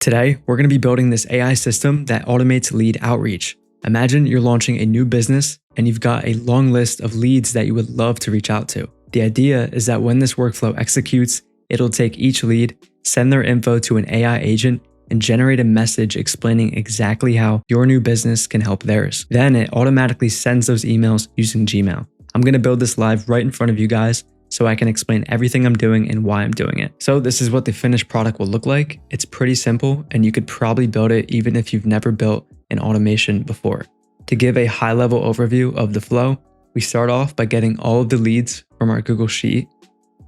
Today, we're going to be building this AI system that automates lead outreach. Imagine you're launching a new business and you've got a long list of leads that you would love to reach out to. The idea is that when this workflow executes, it'll take each lead, send their info to an AI agent, and generate a message explaining exactly how your new business can help theirs. Then it automatically sends those emails using Gmail. I'm going to build this live right in front of you guys so I can explain everything I'm doing and why I'm doing it. So this is what the finished product will look like. It's pretty simple and you could probably build it even if you've never built an automation before. To give a high-level overview of the flow, we start off by getting all of the leads from our Google Sheet.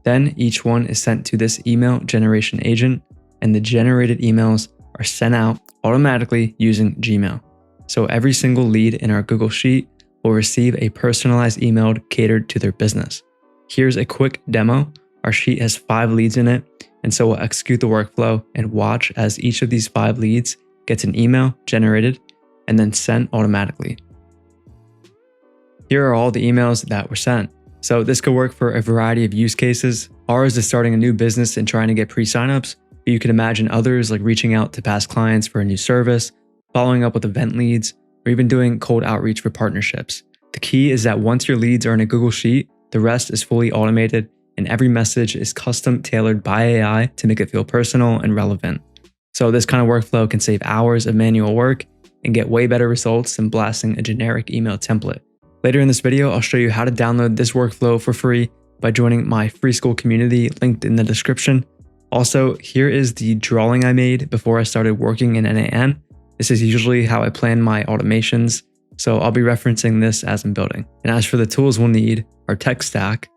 Then each one is sent to this email generation agent, and the generated emails are sent out automatically using Gmail. So every single lead in our Google Sheet will receive a personalized email catered to their business. Here's a quick demo. Our sheet has 5 leads in it, and so we'll execute the workflow and watch as each of these 5 leads gets an email generated and then sent automatically. Here are all the emails that were sent. So this could work for a variety of use cases. Ours is starting a new business and trying to get pre-signups, but you can imagine others like reaching out to past clients for a new service, following up with event leads, or even doing cold outreach for partnerships. The key is that once your leads are in a Google Sheet, the rest is fully automated and every message is custom tailored by AI to make it feel personal and relevant. So this kind of workflow can save hours of manual work and get way better results than blasting a generic email template. Later in this video, I'll show you how to download this workflow for free by joining my free school community linked in the description. Also, here is the drawing I made before I started working in n8n. This is usually how I plan my automations, so I'll be referencing this as I'm building. And as for the tools we'll need, our tech stack,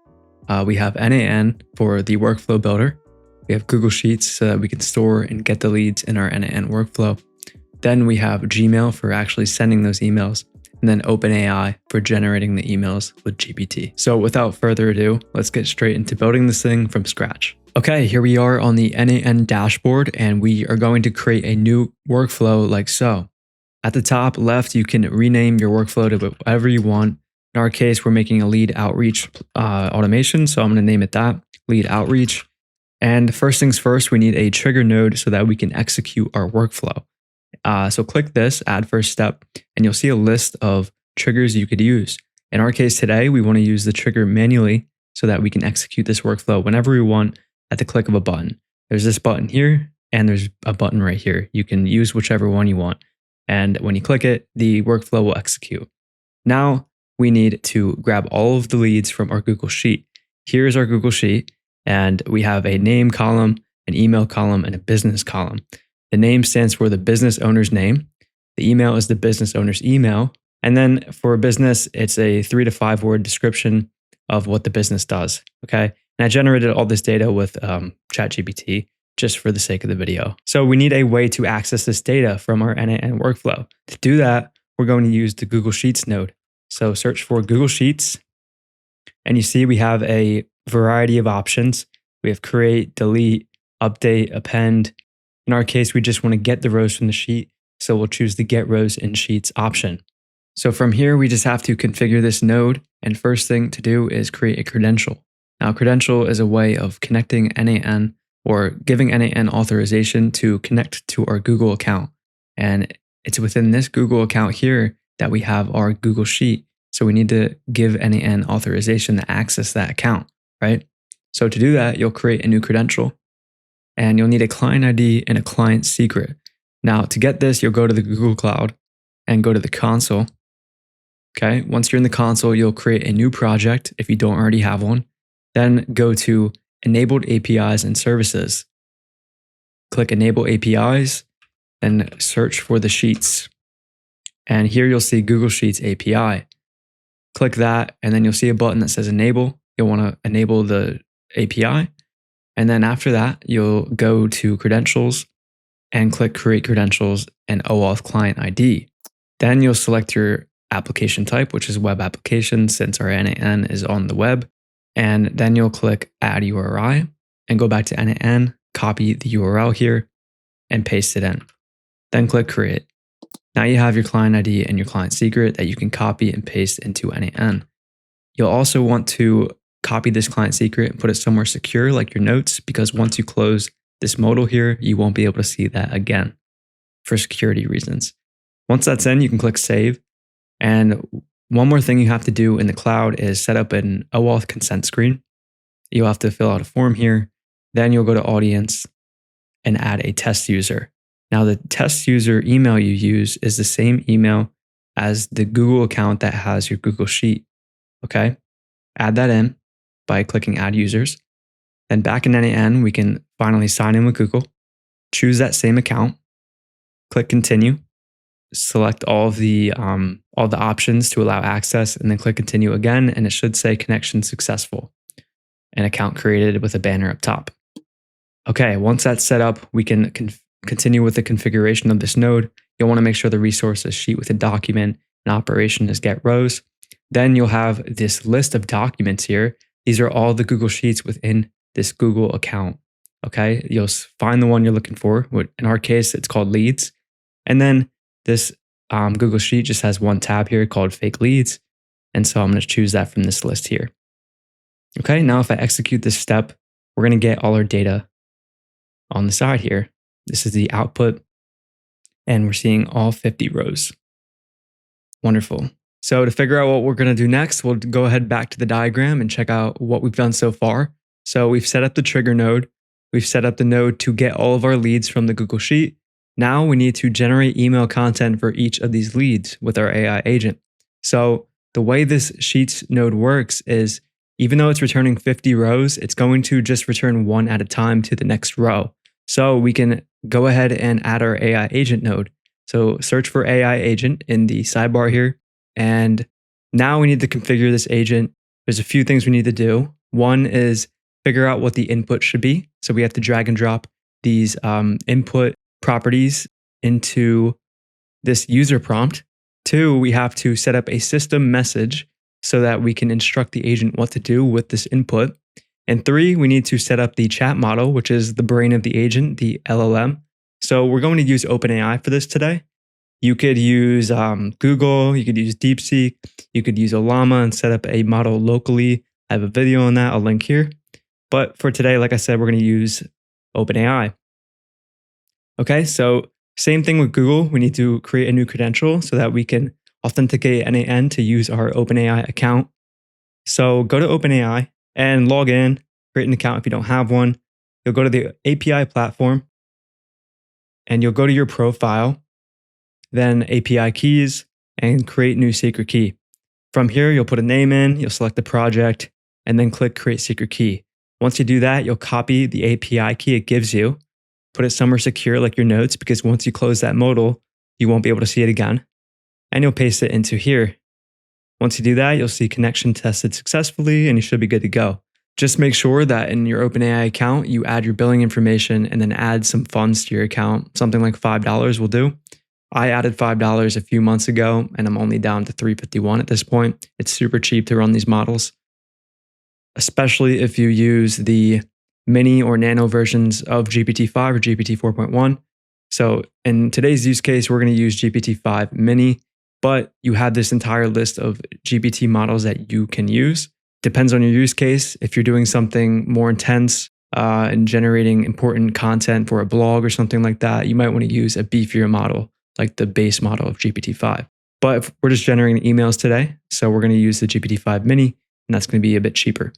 we have n8n for the workflow builder. We have Google Sheets so that we can store and get the leads in our n8n workflow. Then we have Gmail for actually sending those emails, and then OpenAI for generating the emails with GPT. So without further ado, let's get straight into building this thing from scratch. Okay, here we are on the n8n dashboard, and we are going to create a new workflow like so. At the top left, you can rename your workflow to whatever you want. In our case, we're making a lead outreach automation, so I'm going to name it that, lead outreach. And first things first, we need a trigger node so that we can execute our workflow. So click this, add first step, and you'll see a list of triggers you could use. In our case today, we want to use the trigger manually so that we can execute this workflow whenever we want at the click of a button. There's this button here, and there's a button right here. You can use whichever one you want. And when you click it, the workflow will execute. Now we need to grab all of the leads from our Google Sheet. Here's our Google Sheet, and we have a name column, an email column, and a business column. The name stands for the business owner's name. The email is the business owner's email. And then for a business, it's a 3 to 5 word description of what the business does. Okay. And I generated all this data with ChatGPT just for the sake of the video. So we need a way to access this data from our n8n workflow. To do that, we're going to use the Google Sheets node. So search for Google Sheets, and you see we have a variety of options. We have create, delete, update, append. In our case, we just want to get the rows from the sheet, so we'll choose the Get Rows in Sheets option. So from here, we just have to configure this node, and first thing to do is create a credential. Now, a credential is a way of connecting n8n or giving n8n authorization to connect to our Google account. And it's within this Google account here that we have our Google Sheet. So we need to give n8n authorization to access that account, right? So to do that, you'll create a new credential. And you'll need a client ID and a client secret. Now, to get this, you'll go to the Google Cloud and go to the console. Okay, once you're in the console, you'll create a new project if you don't already have one. Then go to Enabled APIs and Services. Click Enable APIs, then search for the Sheets. And here you'll see Google Sheets API. Click that, and then you'll see a button that says Enable. You'll want to enable the API. And then after that, you'll go to Credentials and click Create Credentials and OAuth Client ID. Then you'll select your application type, which is web application since our n8n is on the web. And then you'll click Add URI and go back to n8n, copy the URL here and paste it in. Then click Create. Now you have your client ID and your client secret that you can copy and paste into n8n. You'll also want to copy this client secret and put it somewhere secure like your notes, because once you close this modal here, you won't be able to see that again for security reasons. Once that's in, you can click save. And one more thing you have to do in the cloud is set up an OAuth consent screen. You'll have to fill out a form here. Then you'll go to audience and add a test user. Now, the test user email you use is the same email as the Google account that has your Google Sheet. Okay. Add that in by clicking add users. Then back in n8n, we can finally sign in with Google, choose that same account, click continue, select all the options to allow access, and then click continue again. And it should say connection successful, an account created with a banner up top. Okay, once that's set up, we can continue with the configuration of this node. You'll want to make sure the resources sheet with a document and operation is get rows. Then you'll have this list of documents here. These are all the Google Sheets within this Google account. Okay, you'll find the one you're looking for. In our case, it's called leads. And then this Google Sheet just has one tab here called fake leads. And so I'm going to choose that from this list here. Okay, now if I execute this step, we're going to get all our data on the side here. This is the output, and we're seeing all 50 rows. Wonderful. So to figure out what we're going to do next, we'll go ahead back to the diagram and check out what we've done so far. So we've set up the trigger node. We've set up the node to get all of our leads from the Google Sheet. Now we need to generate email content for each of these leads with our AI agent. So the way this Sheets node works is, even though it's returning 50 rows, it's going to just return one at a time to the next row. So we can go ahead and add our AI agent node. So search for AI agent in the sidebar here. And now we need to configure this agent. There's a few things we need to do. One is figure out what the input should be. So we have to drag and drop these input properties into this user prompt. Two, we have to set up a system message so that we can instruct the agent what to do with this input. And three, we need to set up the chat model, which is the brain of the agent, the LLM. So we're going to use OpenAI for this today. You could use Google, you could use DeepSeek, you could use Ollama and set up a model locally. I have a video on that, I'll link here. But for today, like I said, we're going to use OpenAI. Okay, so same thing with Google. We need to create a new credential so that we can authenticate n8n to use our OpenAI account. So go to OpenAI and log in, create an account if you don't have one. You'll go to the API platform and you'll go to your profile, then API keys, and create new secret key. From here, you'll put a name in, you'll select the project, and then click create secret key. Once you do that, you'll copy the API key it gives you, put it somewhere secure like your notes, because once you close that modal, you won't be able to see it again. And you'll paste it into here. Once you do that, you'll see connection tested successfully and you should be good to go. Just make sure that in your OpenAI account, you add your billing information and then add some funds to your account. Something like $5 will do. I added $5 a few months ago and I'm only down to $3.51 at this point. It's super cheap to run these models, especially if you use the mini or nano versions of GPT-5 or GPT 4.1. So in today's use case, we're going to use GPT-5 mini, but you have this entire list of GPT models that you can use. Depends on your use case. If you're doing something more intense and generating important content for a blog or something like that, you might want to use a beefier model, like the base model of GPT-5. But if we're just generating emails today, so we're going to use the GPT-5 mini, and that's going to be a bit cheaper.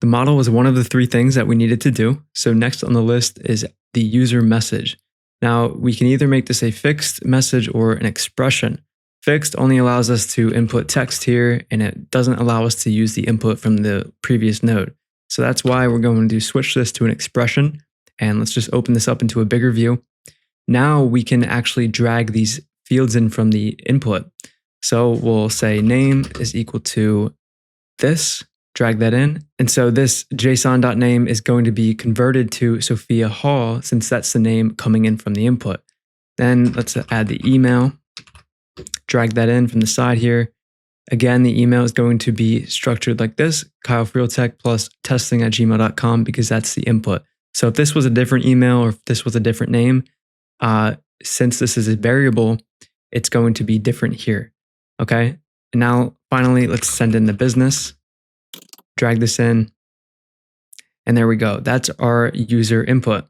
The model was one of the three things that we needed to do. So next on the list is the user message. Now, we can either make this a fixed message or an expression. Fixed only allows us to input text here, and it doesn't allow us to use the input from the previous node. So that's why we're going to switch this to an expression. And let's just open this up into a bigger view. Now we can actually drag these fields in from the input. So we'll say name is equal to this, drag that in. And so this JSON.name is going to be converted to Sophia Hall, since that's the name coming in from the input. Then let's add the email, drag that in from the side here. Again, the email is going to be structured like this, KyleFreelTech plus testing@gmail.com, because that's the input. So if this was a different email or if this was a different name, since this is a variable, it's going to be different here. Okay. And now finally, let's send in the business, drag this in, and there we go. That's our user input.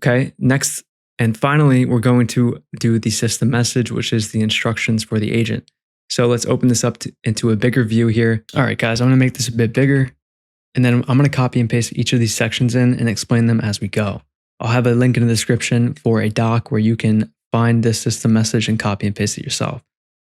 Okay, next and finally, we're going to do the system message, which is the instructions for the agent. So let's open this up into a bigger view here. All right, guys, I'm gonna make this a bit bigger, and then I'm gonna copy and paste each of these sections in and explain them as we go. I'll have a link in the description for a doc where you can find this system message and copy and paste it yourself.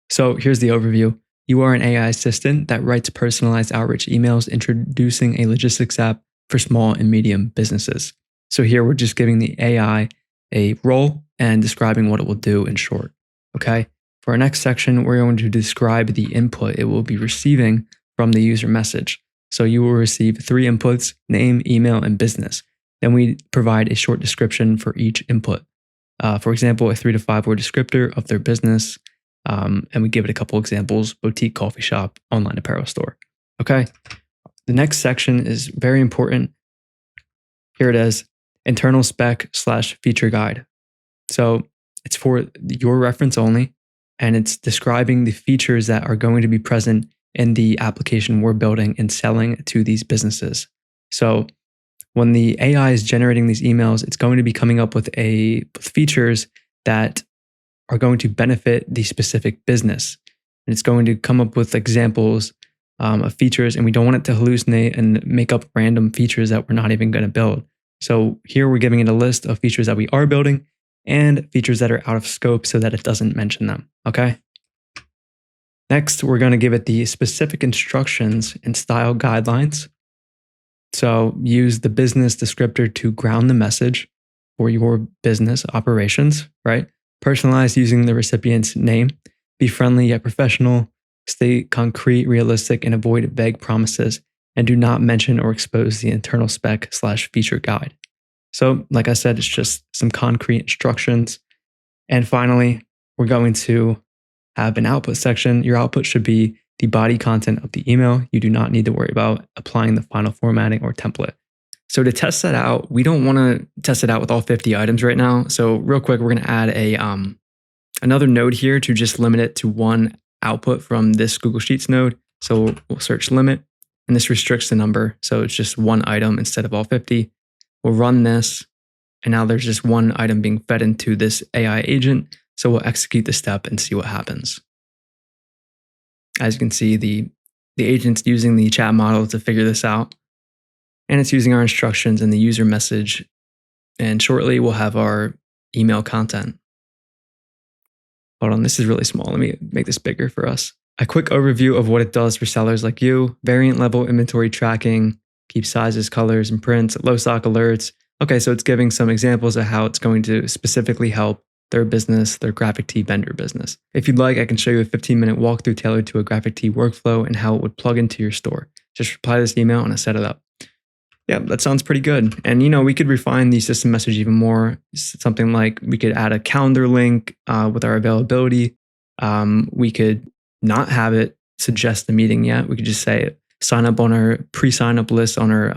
So here's the overview. You are an AI assistant that writes personalized outreach emails introducing a logistics app for small and medium businesses. So here we're just giving the AI a role and describing what it will do in short. Okay. For our next section, we're going to describe the input it will be receiving from the user message. So you will receive 3 inputs: name, email, and business. Then we provide a short description for each input. For example, a 3 to 5 word descriptor of their business. And we give it a couple examples: boutique, coffee shop, online apparel store. Okay. The next section is very important. Here it is: internal spec/feature guide. So it's for your reference only, and it's describing the features that are going to be present in the application we're building and selling to these businesses. So when the AI is generating these emails, it's going to be coming up with features that are going to benefit the specific business. And it's going to come up with examples of features, and we don't want it to hallucinate and make up random features that we're not even going to build. So here we're giving it a list of features that we are building and features that are out of scope so that it doesn't mention them, okay? Next, we're going to give it the specific instructions and style guidelines. So use the business descriptor to ground the message for your business operations, right? Personalize using the recipient's name. Be friendly yet professional. Stay concrete, realistic, and avoid vague promises. And do not mention or expose the internal spec/feature guide. So, like I said, it's just some concrete instructions. And finally, we're going to have an output section. Your output should be the body content of the email. You do not need to worry about applying the final formatting or template. So to test that out, we don't want to test it out with all 50 items right now. So real quick, we're going to add another node here to just limit it to one output from this Google Sheets node. So we'll search limit, and this restricts the number. So it's just one item instead of all 50. We'll run this, and now there's just one item being fed into this AI agent. So we'll execute the step and see what happens. As you can see, the agent's using the chat model to figure this out, and it's using our instructions and the user message. And shortly, we'll have our email content. Hold on, this is really small. Let me make this bigger for us. A quick overview of what it does for sellers like you: variant level inventory tracking, keep sizes, colors, and prints, low stock alerts. Okay, so it's giving some examples of how it's going to specifically help their business, their graphic tee vendor business. If you'd like, I can show you a 15-minute walkthrough tailored to a graphic tee workflow and how it would plug into your store. Just reply to this email and I set it up. Yeah, that sounds pretty good. And we could refine the system message even more. Something like we could add a calendar link with our availability. We could not have it suggest the meeting yet. We could just say sign up on our pre-sign up list on our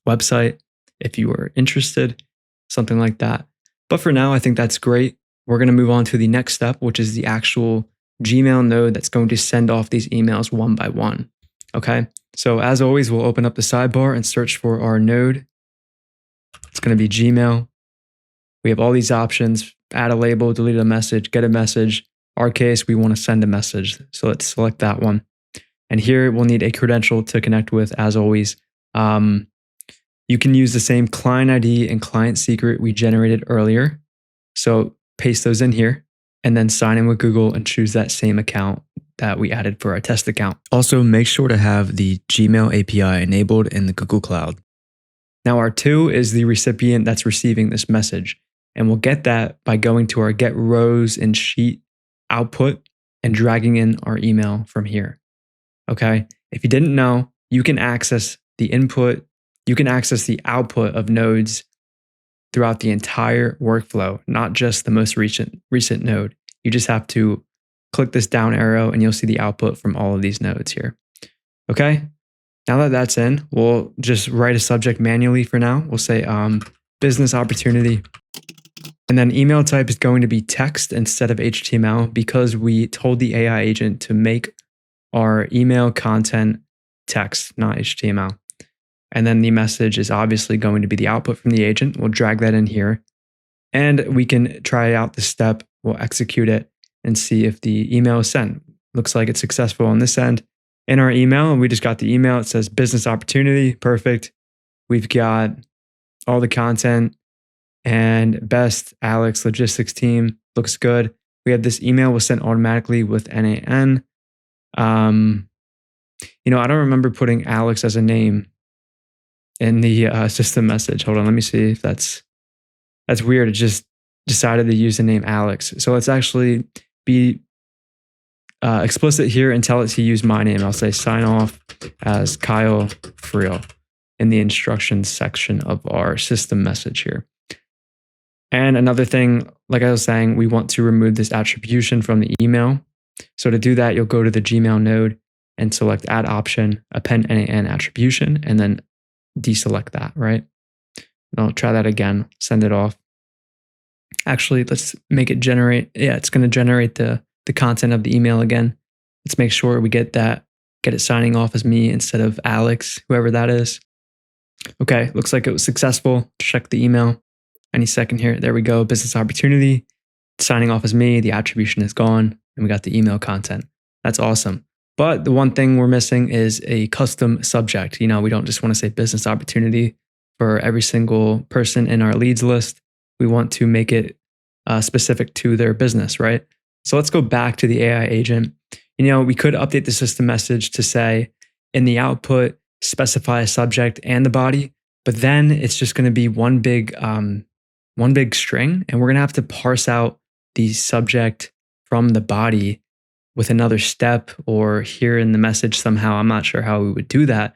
website if you were interested, something like that. But for now, I think that's great. We're going to move on to the next step, which is the actual Gmail node that's going to send off these emails one by one. Okay, so as always, we'll open up the sidebar and search for our node. It's going to be Gmail. We have all these options: add a label, delete a message, get a message. Our case, we want to send a message. So let's select that one. And here we'll need a credential to connect with, as always. You can use the same client ID and client secret we generated earlier. So paste those in here and then sign in with Google and choose that same account that we added for our test account. Also, make sure to have the Gmail API enabled in the Google Cloud. Now, our 2 is the recipient that's receiving this message. And we'll get that by going to our Get Rows in Sheet output and dragging in our email from here. Okay. If you didn't know, you can access the input, you can access the output of nodes throughout the entire workflow, not just the most recent node. You just have to click this down arrow and you'll see the output from all of these nodes here. Okay. Now that that's in, we'll just write a subject manually for now. We'll say business opportunity. And then email type is going to be text instead of HTML because we told the AI agent to make our email content text, not HTML. And then the message is obviously going to be the output from the agent. We'll drag that in here. And we can try out the step. We'll execute it and see if the email is sent. Looks like it's successful on this end. In our email, we just got the email. It says business opportunity. Perfect. We've got all the content and best Alex logistics team. Looks good. We have this email was sent automatically with n8n. I don't remember putting Alex as a name in the system message. Hold on, let me see if that's weird. It just decided to use the name Alex. So let's actually be explicit here and tell it to use my name. I'll say sign off as Kyle Friel in the instructions section of our system message here. And another thing, like I was saying, we want to remove this attribution from the email. So to do that, you'll go to the Gmail node and select add option, append n8n attribution, and then deselect that, right? And I'll try that again, send it off. Actually, let's make it generate. Yeah, it's going to generate the content of the email again. Let's make sure we get it signing off as me instead of Alex, whoever that is. Okay, looks like it was successful. Check the email any second here. There we go. Business opportunity. Signing off as me. The attribution is gone. And we got the email content. That's awesome. But the one thing we're missing is a custom subject. We don't just want to say business opportunity for every single person in our leads list. We want to make it specific to their business, right? So let's go back to the AI agent. We could update the system message to say in the output, specify a subject and the body, but then it's just going to be one big string, and we're going to have to parse out the subject from the body with another step or here in the message somehow. I'm not sure how we would do that.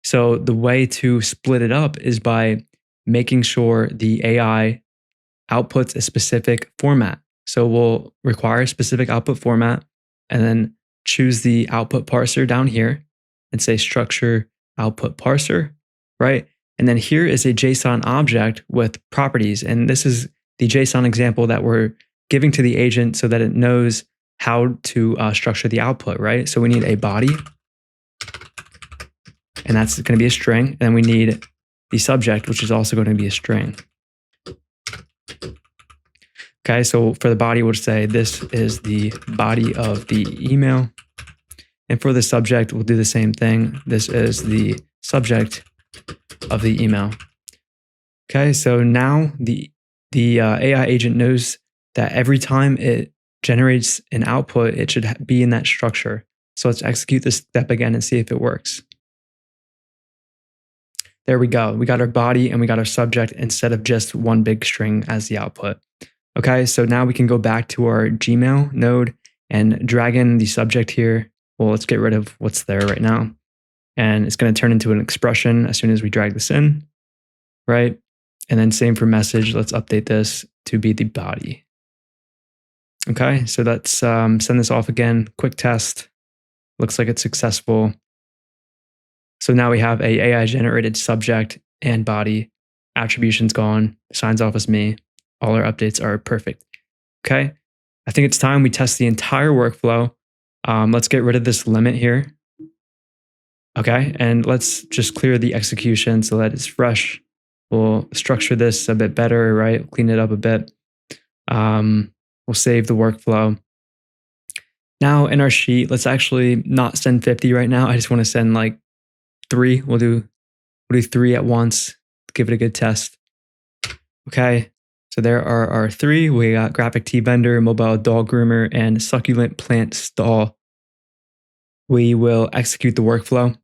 So the way to split it up is by making sure the AI outputs a specific format. So we'll require a specific output format and then choose the output parser down here and say structure output parser, right? And then here is a JSON object with properties. And this is the JSON example that we're giving to the agent so that it knows how to structure the output, right? So we need a body, and that's going to be a string. And then we need the subject, which is also going to be a string. Okay, so for the body, we'll say this is the body of the email. And for the subject, we'll do the same thing. This is the subject of the email. Okay, so now the AI agent knows that every time it generates an output, it should be in that structure. So let's execute this step again and see if it works. There we go. We got our body and we got our subject instead of just one big string as the output. Okay, so now we can go back to our Gmail node and drag in the subject here. Well, let's get rid of what's there right now. And it's going to turn into an expression as soon as we drag this in, right? And then same for message. Let's update this to be the body. Okay, so let's send this off again. Quick test. Looks like it's successful. So now we have a AI generated subject and body. Attribution's gone. Signs off as me. All our updates are perfect. Okay, I think it's time we test the entire workflow. Let's get rid of this limit here. Okay, and let's just clear the execution so that it's fresh. We'll structure this a bit better, right? Clean it up a bit. We'll save the workflow. Now in our sheet, let's actually not send 50 right now. I just want to send like 3. We'll do 3 at once. Give it a good test. Okay, so there are our 3. We got graphic tee vendor, mobile dog groomer, and succulent plant stall. We will execute the workflow.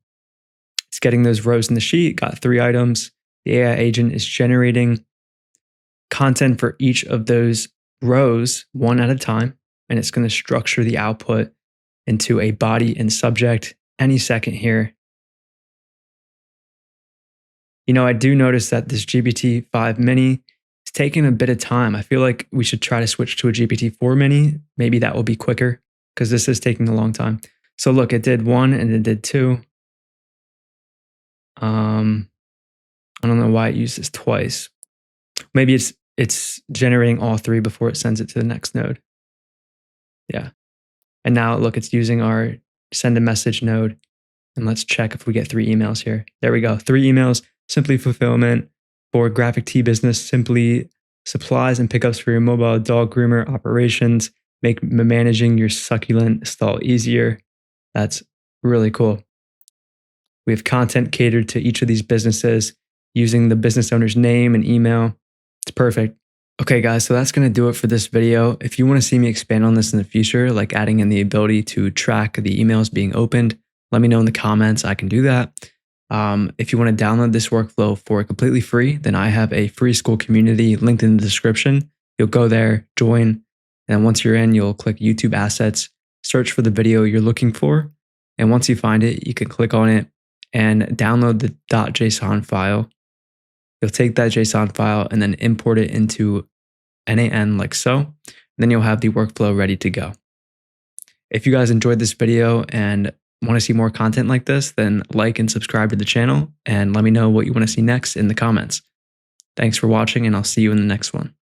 It's getting those rows in the sheet. Got 3 items. The AI agent is generating content for each of those rows one at a time, and it's going to structure the output into a body and subject any second here. I do notice that this GPT-5 mini is taking a bit of time. I feel like we should try to switch to a GPT-4 mini. Maybe that will be quicker because this is taking a long time. So look, it did 1 and it did 2. I don't know why it used this twice. Maybe it's generating all 3 before it sends it to the next node. Yeah. And now look, it's using our send a message node. And let's check if we get 3 emails here. There we go. 3 emails, simply fulfillment for graphic tee business, simply supplies and pickups for your mobile dog groomer operations, make managing your succulent stall easier. That's really cool. We have content catered to each of these businesses using the business owner's name and email. It's perfect. Okay, guys, so that's going to do it for this video. If you want to see me expand on this in the future, like adding in the ability to track the emails being opened, let me know in the comments. I can do that. If you want to download this workflow for completely free, then I have a free school community linked in the description. You'll go there, join, and once you're in, you'll click YouTube Assets, search for the video you're looking for, and once you find it, you can click on it and download the .json file. You'll take that JSON file and then import it into n8n like so. And then you'll have the workflow ready to go. If you guys enjoyed this video and want to see more content like this, then like and subscribe to the channel and let me know what you want to see next in the comments. Thanks for watching, and I'll see you in the next one.